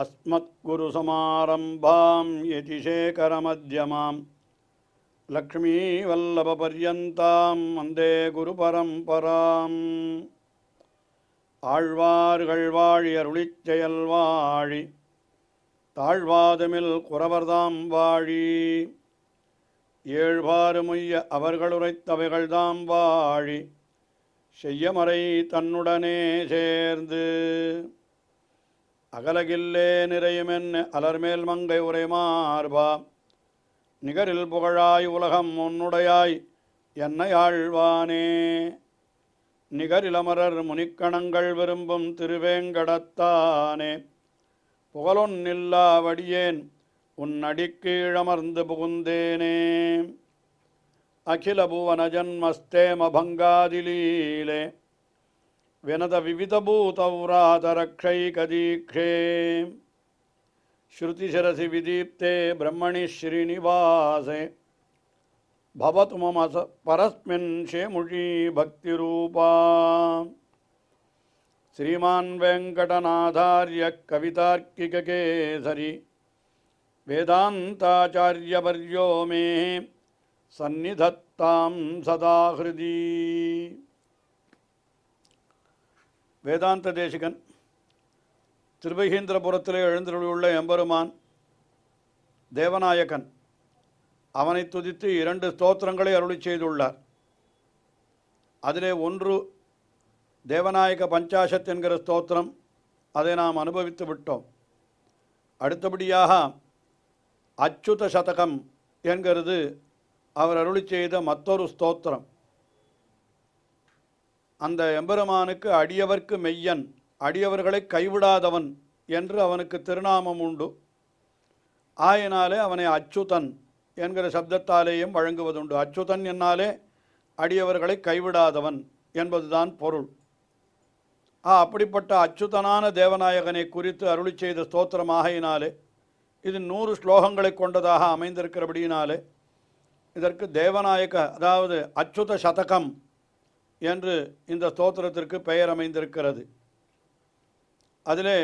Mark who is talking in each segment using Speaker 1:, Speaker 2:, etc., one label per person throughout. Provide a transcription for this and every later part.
Speaker 1: अस्मद्गुरुसमारम्भां यतिशेखरमध्यमां लक्ष्मीवल्लभपर्यन्तां वन्दे गुरुपरम्पराम् ஆழ்வார்கள் வாழி அருளிச் செயல் வாழி தாழ்வாதுமில் குறவர்தாம் வாழி ஏழ்வாறுமுய்ய அவர்களுரைத்தவைகள்தாம் வாழி செய்யமறை தன்னுடனே சேர்ந்து அகலகில்லே நிறையுமென்ன அலர்மேல் மங்கை உரைமார்பா நிகரில் புகழாய் உலகம் உன்னுடையாய் என்னை ஆழ்வானே நிகரிலமரர் முனிக்கணங்கள் விரும்பும் திருவேங்கடத்தானே புகழொன்னில்லா வடியேன் உன் அடிக்கீழமர்ந்து புகுந்தேனே அகில புவன ஜன்மஸ்தேம பங்காதிலீலே வினத விவிதபூதௌராதரக்ஷைகதீக்ஷே ஸ்ருதிசிரசி விதீப்தே பிரம்மணி ஸ்ரீனிவாசே भवतु मम परस्मिन् शेमुषी भक्तिरूपा श्रीमान् वेङ्कटनाथार्य कवितार्किककेसरी वेदान्ताचार्यवर्यो मे सन्निधत्तां सदा हृदि வேதாந்த தேசிகன் திருவகீந்திரபுரத்திலே எழுந்தருளியுள்ள எம்பெருமான் தேவநாயகன் அவனை துதித்து 2 ஸ்தோத்திரங்களை அருளி செய்துள்ளார். அதிலே ஒன்று தேவநாயக பஞ்சாசத் என்கிற ஸ்தோத்திரம், அதை நாம் அனுபவித்து விட்டோம். அடுத்தபடியாக அச்சுத சதகம் என்கிறது அவர் அருளி செய்த மற்றொரு ஸ்தோத்திரம். அந்த எம்பெருமானுக்கு அடியவர்க்கு மெய்யன், அடியவர்களை கைவிடாதவன் என்று அவனுக்கு திருநாமம் உண்டு. ஆயினாலே அவனை அச்சுதன் என்கிற சப்தத்தாலேயும் வழங்குவதுண்டு. அச்சுதன் என்னாலே அடியவர்களை கைவிடாதவன் என்பதுதான் பொருள். அப்படிப்பட்ட அச்சுதனான தேவநாயகனை குறித்து அருளி செய்த ஸ்தோத்திரமாகையினாலே இது 100 ஸ்லோகங்களை கொண்டதாக அமைந்திருக்கிறபடியினாலே இதற்கு தேவநாயக, அதாவது அச்சுத சதகம் என்று இந்த ஸ்தோத்திரத்திற்கு பெயர் அமைந்திருக்கிறது. அதிலே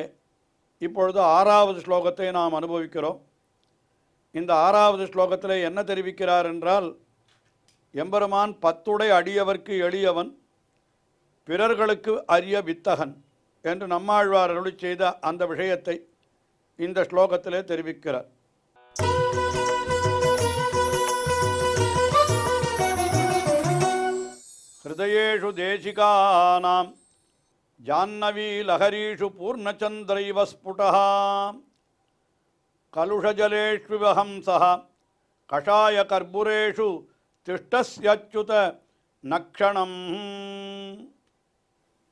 Speaker 1: இப்பொழுது 6வது ஸ்லோகத்தை நாம் அனுபவிக்கிறோம். இந்த 6வது ஸ்லோகத்தில் என்ன தெரிவிக்கிறார் என்றால், எம்பெருமான் 10 அடியவர்க்கு எளியவன், பிறர்களுக்கு அரிய வித்தகன் என்று நம்மாழ்வார் அருளி செய்த அந்த விஷயத்தை இந்த ஸ்லோகத்திலே தெரிவிக்கிறார். ஹிருதயேஷு தேசிகானாம் ஜான்னவி லஹரீஷு பூர்ணச்சந்திரைவ ஸ்புடஹ கலுஷஜலேஷ்விவஹம்சஹ கஷாய கர்புரேஷு திஷ்டஸ்யச்சுத நக்ஷணம்.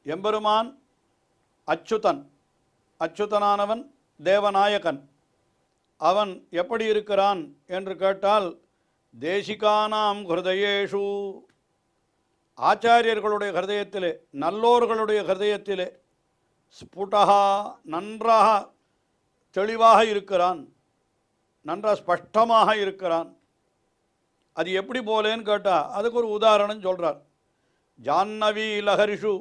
Speaker 1: எம்பெருமான் அச்சுதன், அச்சுதனானவன் தேவநாயகன். அவன் எப்படி இருக்கிறான் என்று கேட்டால், தேசிகானாம் ஹிருதயேஷு, ஆச்சாரியர்களுடைய ஹிருதயத்திலே, நல்லோர்களுடைய ஹிருதயத்திலே, ஸ்புடஹா, நன்றாக தெளிவாக இருக்கிறான், நன்றாக ஸ்பஷ்டமாக இருக்கிறான். அது எப்படி போலேன்னு கேட்டால் அதுக்கு ஒரு உதாரணம் சொல்கிறார். ஜான்னவி லஹரிஷு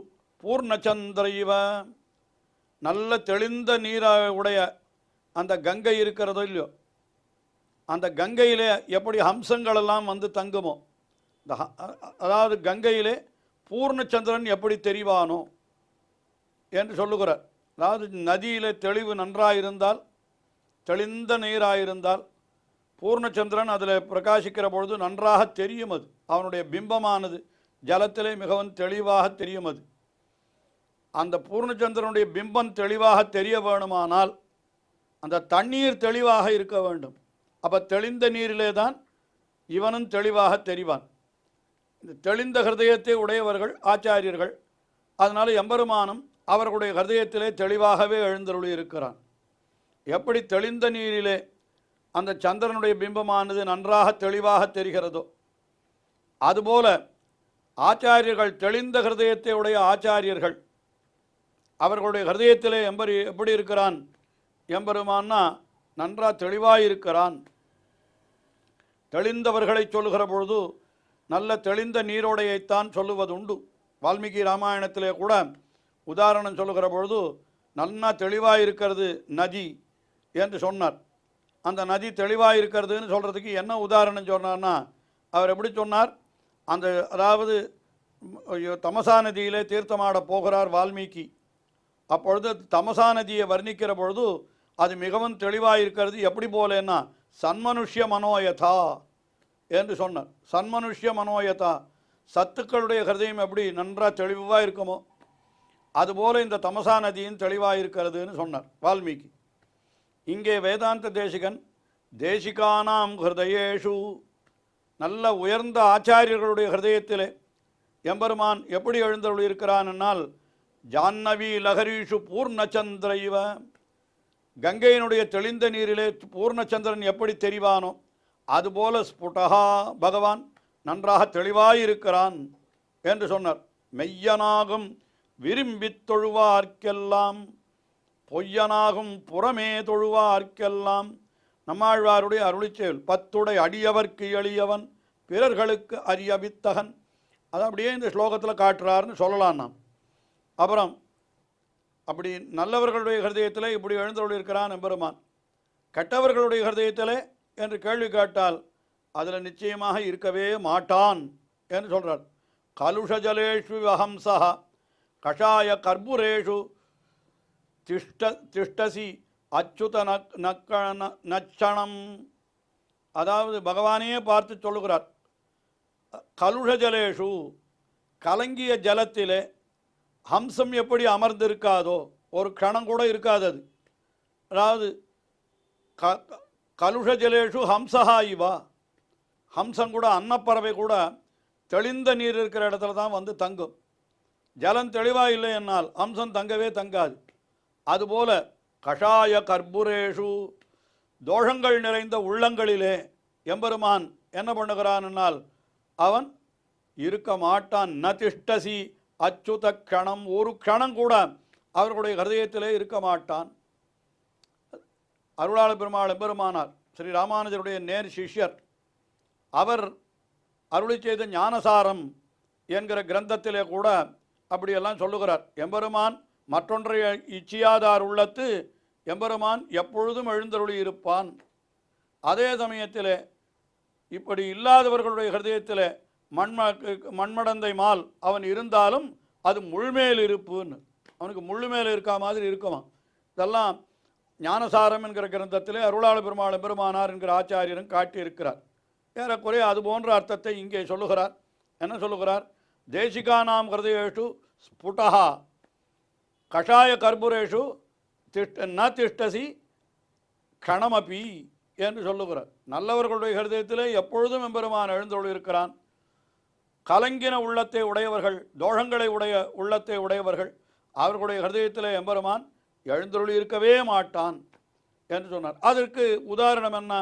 Speaker 1: பூர்ணச்சந்திரைவ, நல்ல தெளிந்த நீருடைய அந்த கங்கை இருக்கிறதோ இல்லையோ, அந்த கங்கையிலே எப்படி ஹம்சங்களெல்லாம் வந்து தங்குமோ, அதாவது கங்கையிலே பூர்ணச்சந்திரன் எப்படி தெரிவானோ என்று சொல்லுகிறார். அதாவது நதியில் தெளிவு நன்றாயிருந்தால், தெளிந்த நீராயிருந்தால், பூர்ணச்சந்திரன் அதில் பிரகாசிக்கிற பொழுது நன்றாக தெரியும். அது அவனுடைய பிம்பமானது ஜலத்திலே மிகவும் தெளிவாக தெரியும். அது அந்த பூர்ணச்சந்திரனுடைய பிம்பம் தெளிவாக தெரிய வேணுமானால் அந்த தண்ணீர் தெளிவாக இருக்க வேண்டும். அப்போ தெளிந்த நீரிலே தான் இவனும் தெளிவாக தெரிவான். இந்த தெளிந்த ஹிருதயத்தை உடையவர்கள் ஆச்சாரியர்கள். அதனால் எம்பெருமானும் அவர்களுடைய ஹிருதயத்திலே தெளிவாகவே எழுந்தருளி இருக்கிறான். எப்படி தெளிந்த நீரிலே அந்த சந்திரனுடைய பிம்பமானது நன்றாக தெளிவாக தெரிகிறதோ, அதுபோல ஆச்சாரியர்கள், தெளிந்த ஹிருதயத்தை உடைய ஆச்சாரியர்கள், அவர்களுடைய ஹிருதயத்திலே எப்படி இருக்கிறான் எம்பெருமான்னா நன்றாக தெளிவாக இருக்கிறான். தெளிந்தவர்களை சொல்லுகிற பொழுது நல்ல தெளிந்த நீரோடையைத்தான் சொல்லுவதுண்டு. வால்மீகி ராமாயணத்திலே கூட உதாரணம் சொல்லுகிற பொழுது நல்லா தெளிவாக இருக்கிறது நதி என்று சொன்னார். அந்த நதி தெளிவாக இருக்கிறதுன்னு சொல்கிறதுக்கு என்ன உதாரணம் சொன்னார்னா, அவர் எப்படி சொன்னார், அந்த அதாவது தமசா நதியிலே தீர்த்தமாட போகிறார் வால்மீகி. அப்பொழுது தமசா நதியை வர்ணிக்கிற பொழுது அது மிகவும் தெளிவாக இருக்கிறது. எப்படி போலேன்னா, சன்மனுஷ்ய மனோயதா என்று சொன்னார். சன்மனுஷ்ய மனோயதா, சத்துக்களுடைய ஹிருதயம் எப்படி நன்றாக தெளிவாக இருக்குமோ அதுபோல் இந்த தமசா நதியும் தெளிவாக இருக்கிறதுன்னு சொன்னார் வால்மீகி. இங்கே வேதாந்த தேசிகன் தேசிகானாம் ஹிருதயேஷு, நல்ல உயர்ந்த ஆச்சாரியர்களுடைய ஹிருதயத்திலே எம்பெருமான் எப்படி எழுந்தருளியிருக்கிறான் என்னால், ஜான்னவி லஹரீஷு பூர்ணச்சந்திரைவ, கங்கையினுடைய தெளிந்த நீரிலே பூர்ணச்சந்திரன் எப்படி தெரிவானோ அதுபோல ஸ்புடஹா, பகவான் நன்றாக தெளிவாயிருக்கிறான் என்று சொன்னார். மெய்யனாகும் விரும்பி தொழுவார்க்கெல்லாம், பொய்யனாகும் புறமே தொழுவார்க்கெல்லாம். நம்மாழ்வாருடைய அருளிச்செயல், பத்துடை அடியவர்க்கு எளியவன் பிறர்களுக்கு அரியவித்தகன். அதை அப்படியே இந்த ஸ்லோகத்தில் காட்டுறாருன்னு சொல்லலாம் நாம். அப்புறம் அப்படி நல்லவர்களுடைய ஹிருதயத்தில் இப்படி எழுந்தருளியிருக்கிறான் எம்பெருமான், கெட்டவர்களுடைய ஹிருதயத்தில் என்று கேள்வி கேட்டால் அதில் நிச்சயமாக இருக்கவே மாட்டான் என்று சொல்கிறார். கலுஷஜலேஷு வஹம்சா கஷாய கர்புரேஷு திஷ்டசி அச்சுத நச்சணம். அதாவது பகவானையே பார்த்து சொல்லுகிறார், கலுஷஜலேஷு, கலங்கிய ஜலத்திலே ஹம்சம் எப்படி அமர்ந்திருக்காதோ, ஒரு க்ஷணம் கூட இருக்காது அது. அதாவது கலுஷஜலேஷு ஹம்சஹா இவா, ஹம்சம் கூட, அன்னப்பறவை கூட தெளிந்த நீர் இருக்கிற இடத்துல தான் வந்து தங்கும். ஜலம் தெளிவாக இல்லை என்னால் ஹம்சம் தங்கவே தங்காது. அதுபோல கஷாய கர்புரேஷு, தோஷங்கள் நிறைந்த உள்ளங்களிலே எம்பெருமான் என்ன பண்ணுகிறான் என்னால் அவன் இருக்க மாட்டான். ந திஷ்டசி அச்சுத க்ஷணம், ஒரு க்ஷணம் கூட அவர்களுடைய ஹிருதயத்திலே இருக்க மாட்டான். அருளாள பெருமாள் எம்பெருமானார் ஸ்ரீ ராமானுஜருடைய நேர் சிஷ்யர், அவர் அருளி செய்த ஞானசாரம் என்கிற கிரந்தத்திலே கூட அப்படியெல்லாம் சொல்லுகிறார். எம்பெருமான் மற்றொன்றை இச்சியாதார் உள்ளத்து எம்பெருமான் எப்பொழுதும் எழுந்தருளி இருப்பான். அதே சமயத்தில் இப்படி இல்லாதவர்களுடைய ஹிருதயத்தில் மண்மடந்தை மால் அவன் இருந்தாலும் அது முழுமேல் இருப்புன்னு, அவனுக்கு முழுமேல் இருக்கா மாதிரி இருக்குமா. இதெல்லாம் ஞானசாரம் என்கிற கிரந்தத்திலே அருளாள பெருமாள் பெருமானார் என்கிற ஆச்சாரியரும் காட்டியிருக்கிறார். ஏறக்குறைய அது போன்ற அர்த்தத்தை இங்கே சொல்லுகிறார். என்ன சொல்லுகிறார், தேசிகானாம் ஹிருதயேஷு ஸ்புடஹா கஷாய கர்புரேஷு ந திஷ்டசி க்ஷணமபி என்று சொல்லுகிறார். நல்லவர்களுடைய ஹிருதயத்திலே எப்பொழுதும் எம்பெருமான் எழுந்தருளி இருக்கிறான். கலங்கின உள்ளத்தை உடையவர்கள், தோஷங்களை உடைய உள்ளத்தை உடையவர்கள், அவர்களுடைய ஹிருதயத்திலே எம்பெருமான் எழுந்தருளி இருக்கவே மாட்டான் என்று சொன்னார். அதற்கு உதாரணம் என்ன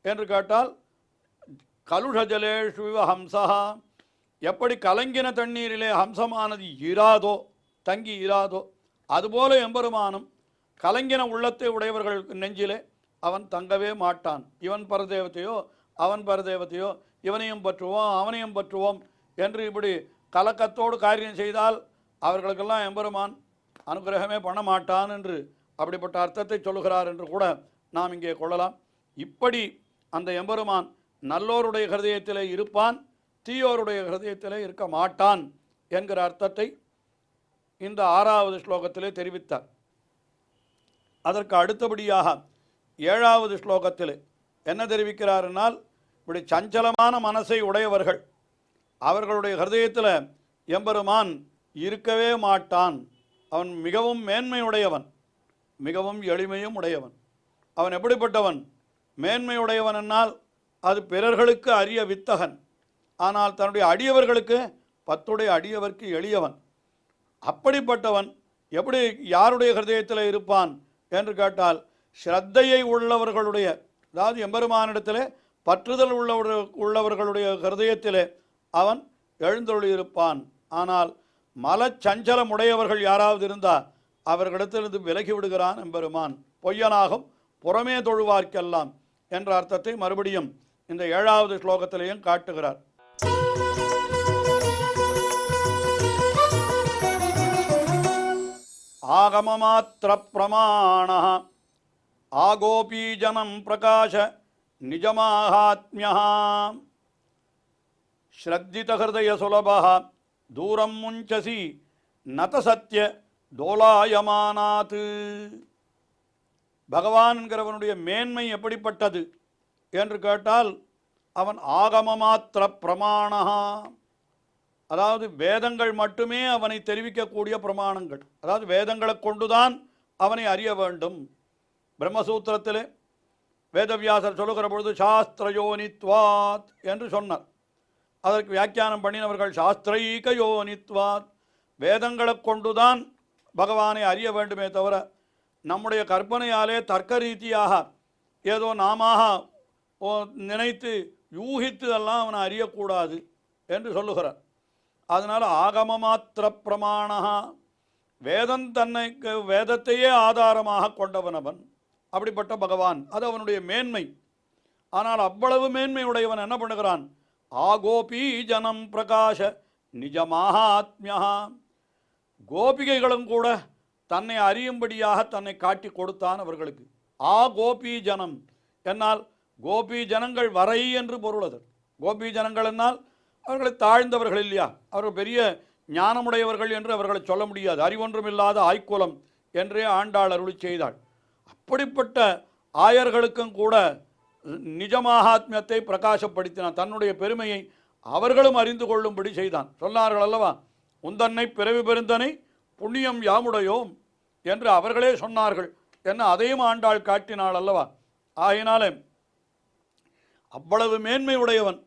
Speaker 1: என்று கேட்டால், கலுஷஜலேஷு ஹம்சா, எப்படி கலங்கின தண்ணீரிலே ஹம்சமானது இராதோ, தங்கி இராதோ, அதுபோல எம்பெருமானும் கலங்கின உள்ளத்தை உடையவர்கள் நெஞ்சிலே அவன் தங்கவே மாட்டான். இவன் பரதேவத்தையோ அவன் பரதேவத்தையோ, இவனையும் பற்றுவோம் அவனையும் பற்றுவோம் என்று இப்படி கலக்கத்தோடு காரியம் செய்தால் அவர்களுக்கெல்லாம் எம்பெருமான் அனுகிரகமே பண்ண மாட்டான் என்று அப்படிப்பட்ட அர்த்தத்தை சொல்லுகிறார் என்று கூட நாம் இங்கே கொள்ளலாம். இப்படி அந்த எம்பெருமான் நல்லோருடைய ஹிருதயத்திலே இருப்பான், தீயோருடைய ஹிருதயத்திலே இருக்க மாட்டான் என்கிற அர்த்தத்தை இந்த 6வது ஸ்லோகத்திலே தெரிவித்தார். அதற்கு அடுத்தபடியாக 7வது ஸ்லோகத்தில் என்ன தெரிவிக்கிறார்னால், இப்படி சஞ்சலமான மனசை உடையவர்கள், அவர்களுடைய ஹிருதயத்தில் எம்பெருமான் இருக்கவே மாட்டான். அவன் மிகவும் மேன்மையுடையவன், மிகவும் எளிமையும் உடையவன். அவன் எப்படிப்பட்டவன், மேன்மையுடையவன் என்னால் அது பிறர்களுக்கு அரிய வித்தகன், ஆனால் தன்னுடைய அடியவர்களுக்கு பத்துடைய அடியவர்க்கு எளியவன். அப்படிப்பட்டவன் எப்படி யாருடைய ஹிருதயத்தில் இருப்பான் என்று கேட்டால், ஸ்ரத்தையை உள்ளவர்களுடைய, அதாவது எம்பெருமானிடத்தில் பற்றுதல் உள்ளவர்களுடைய ஹிருதயத்திலே அவன் எழுந்தருளியிருப்பான். ஆனால் மலச்சஞ்சலம் உடையவர்கள் யாராவது இருந்தால் அவர்களிடத்திலிருந்து விலகி விடுகிறான் எம்பெருமான். பொய்யனாகும் புறமே தொழுவார்க்கெல்லாம் என்ற அர்த்தத்தை மறுபடியும் இந்த 7வது ஸ்லோகத்திலேயும் காட்டுகிறார். ஆகமமாத்திர பிரமாண ஆகோபீஜனம் பிரகாஷ நிஜமாஹாத்மியா ஸ்ரத்திதஹிருதய சுலபா தூரம் முஞ்சசி நத சத்ய தோலாயமானாத். பகவான் என்கிறவனுடைய மேன்மை எப்படிப்பட்டது என்று கேட்டால் அவன் ஆகமமாத்திர பிரமாணா, அதாவது வேதங்கள் மட்டுமே அவனை தெரிவிக்கக்கூடிய பிரமாணங்கள். அதாவது வேதங்களை கொண்டுதான் அவனை அறிய வேண்டும். பிரம்மசூத்திரத்திலே வேதவியாசர் சொல்லுகிற பொழுது சாஸ்திரயோனித்வாத் என்று சொன்னார். அதற்கு வியாக்கியானம் பண்ணினவர்கள் சாஸ்திரைக யோனித்வாத், வேதங்களை கொண்டுதான் பகவானை அறிய வேண்டுமே தவிர நம்முடைய கற்பனையாலே தர்க்க ரீதியாக ஏதோ நாமாக நினைத்து யூகித்து எல்லாம் அவனை அறியக்கூடாது என்று சொல்லுகிறார். அதனால் ஆகமமாத்திர பிரமாணா, வேதம் வேதத்தையே ஆதாரமாக கொண்டவன் அவன். அப்படிப்பட்ட பகவான், அது அவனுடைய மேன்மை. ஆனால் அவ்வளவு மேன்மை உடையவன் என்ன பண்ணுகிறான்? ஆகோபி ஜனம் பிரகாஷ நிஜமாஹாத்மியா, கோபிகைகளும் கூட தன்னை அறியும்படியாக தன்னை காட்டி கொடுத்தான் அவர்களுக்கு. கோபி ஜனம் என்னால் கோபி ஜனங்கள் வரை என்று பொருள். அது கோபி ஜனங்கள் என்னால் அவர்களை தாழ்ந்தவர்கள் இல்லையா, அவர்கள் பெரிய ஞானமுடையவர்கள் என்று அவர்களை சொல்ல முடியாது. அறிவொன்றுமில்லாத ஆய்க்குலம் என்றே ஆண்டாள் அருளி செய்தாள். அப்படிப்பட்ட ஆயர்களுக்கும் கூட நிஜமாகாத்மியத்தை பிரகாசப்படுத்தினான். தன்னுடைய பெருமையை அவர்களும் அறிந்து கொள்ளும்படி செய்தான். சொன்னார்கள் அல்லவா, உந்தன்னை பிறவி பெருந்தனை புண்ணியம் யாமுடையோம் என்று அவர்களே சொன்னார்கள் என்ன, அதையும் ஆண்டாள் காட்டினாள் அல்லவா. ஆகினாலே அவ்வளவு மேன்மை உடையவன்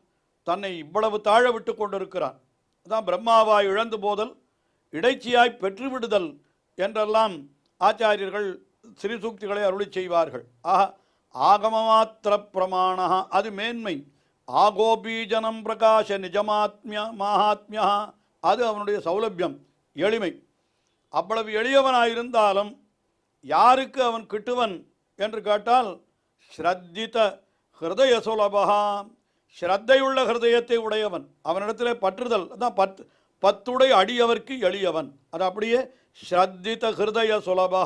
Speaker 1: தன்னை இவ்வளவு தாழ விட்டு கொண்டிருக்கிறான். அதான் பிரம்மாவாய் இழந்து போதல், இடைச்சியாய் பெற்றுவிடுதல் என்றெல்லாம் ஆச்சாரியர்கள் ஸ்ரீசூக்திகளை அருளி செய்வார்கள். ஆகமமாத்திர பிரமாணா, அது மேன்மை. ஆகோபீஜனம் பிரகாஷ நிஜமாத்மிய மாஹாத்மியா, அது அவனுடைய சௌலபியம், எளிமை. அவ்வளவு எளியவனாயிருந்தாலும் யாருக்கு அவன் கிட்டுவன் என்று கேட்டால் ஸ்ரத்தித ஹிருதய சுலபா, ஸ்ரத்தையுள்ள ஹிருதயத்தை உடையவன். அவனிடத்தில் பற்றுதல், அதான் பத்துடை அடியவர்க்கு எளியவன். அது அப்படியே ஸ்ரத்தித ஹிருதய சுலபா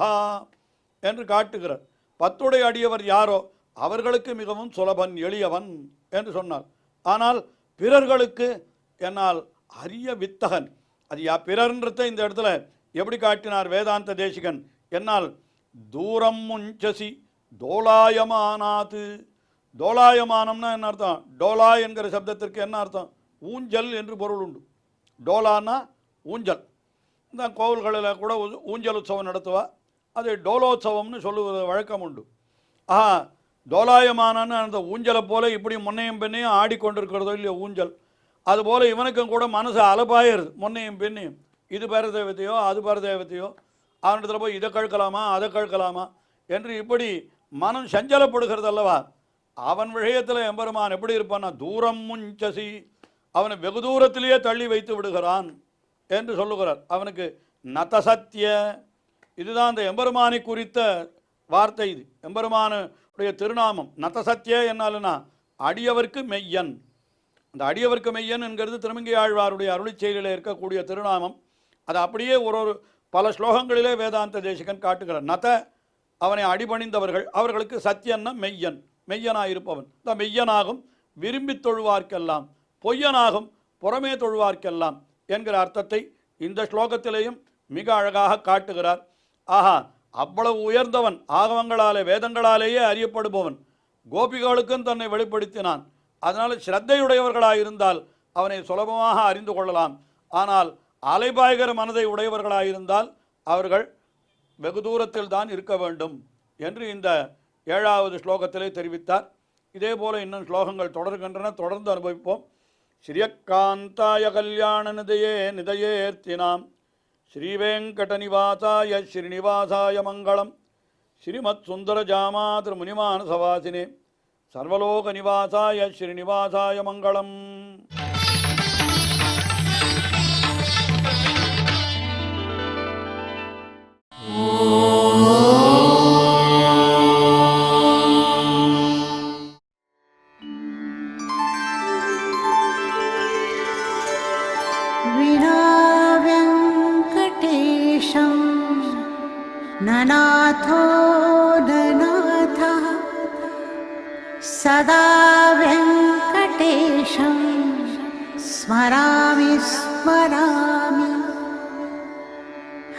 Speaker 1: என்று காட்டுகிறார். பத்துடை அடியவர் யாரோ அவர்களுக்கு மிகவும் சுலபன், எளியவன் என்று சொன்னார். ஆனால் பிறர்களுக்கு என்னால் அரிய வித்தகன். அது பிறர்ன்றதை இந்த இடத்துல எப்படி காட்டினார் வேதாந்த தேசிகன்? என்னால் தூரம் முஞ்சசி தோலாயமானாது. டோலாயமானம்னா என்ன அர்த்தம்? டோலா என்கிற சப்தத்திற்கு என்ன அர்த்தம்? ஊஞ்சல் என்று பொருள் உண்டு. டோலான்னா ஊஞ்சல். இந்த கோவில்களில் கூட ஊஞ்சல் உற்சவம் நடத்துவா, அது டோலோத்சவம்னு சொல்லுவது வழக்கம் உண்டு. டோலாயமானன்னு அந்த ஊஞ்சலை போல இப்படி முன்னையும் பெண்ணையும் ஆடிக்கொண்டிருக்கிறதோ இல்லையோ ஊஞ்சல், அதுபோல் இவனுக்கும் கூட மனசு அலபாயிருது. முன்னையும் பெண்ணையும் இது பேர தேவத்தையோ அது பேர தேவத்தையோ, அவனிடத்தில் போய் இதை கழுக்கலாமா அதை கழுக்கலாமா என்று இப்படி மனம் சஞ்சலப்படுகிறது அல்லவா. அவன் விஷயத்தில் எம்பெருமான் எப்படி இருப்பான்னா தூரம் முஞ்சசி, அவனை வெகு தூரத்திலேயே தள்ளி வைத்து விடுகிறான் என்று சொல்லுகிறார். அவனுக்கு நதசத்திய, இதுதான் அந்த எம்பெருமானை குறித்த வார்த்தை. இது எம்பெருமானுடைய திருநாமம். நதசத்திய என்னாலுன்னா அடியவர்க்கு மெய்யன். அந்த அடியவர்க்கு மெய்யன் என்கிறது திருமங்கை ஆழ்வாருடைய அருளிச் செயலில் இருக்கக்கூடிய திருநாமம். அது அப்படியே ஒரு பல ஸ்லோகங்களிலே வேதாந்த தேசிகன் காட்டுகிறார். நத அவனை அடிபணிந்தவர்கள், அவர்களுக்கு சத்தியன்னா மெய்யன், மெய்யனாயிருப்பவன். இந்த மெய்யனாகும் விரும்பி தொழுவார்க்கெல்லாம், பொய்யனாகும் புறமே தொழுவார்க்கெல்லாம் என்கிற அர்த்தத்தை இந்த ஸ்லோகத்திலேயும் மிக அழகாக காட்டுகிறார். அவ்வளவு உயர்ந்தவன், ஆகவங்களாலே வேதங்களாலேயே அறியப்படுபவன், கோபிகளுக்கும் தன்னை வெளிப்படுத்தினான். அதனால் ஸ்ரத்தையுடையவர்களாயிருந்தால் அவனை சுலபமாக அறிந்து கொள்ளலாம். ஆனால் அலைபாய்கிற மனதை உடையவர்களாயிருந்தால் அவர்கள் வெகு தூரத்தில் தான் இருக்க வேண்டும் என்று இந்த 7வது ஸ்லோகத்திலே தெரிவித்தார். இதே போல இன்னும் ஸ்லோகங்கள் தொடர்கின்றன, தொடர்ந்து அனுபவிப்போம். ஸ்ரீயக்காந்தாய கல்யாண நிதையே நிதையேர்த்தினாம் ஸ்ரீவேங்கடநிவாசாய ஸ்ரீனிவாசாய மங்களம். ஸ்ரீமத் சுந்தரஜாமா திருமுனிமானசவாசினே சர்வலோக நிவாசாய ஸ்ரீனிவாசாய மங்களம்.
Speaker 2: ननाथो ननाथ सदा वेङ्कटेशं स्मरामि स्मरामि।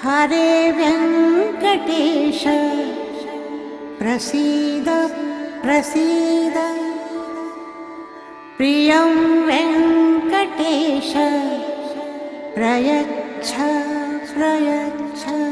Speaker 2: हरे वेङ्कटेश प्रसीद प्रसीद। प्रियं वेङ्कटेश प्रयच्छ प्रयच्छ।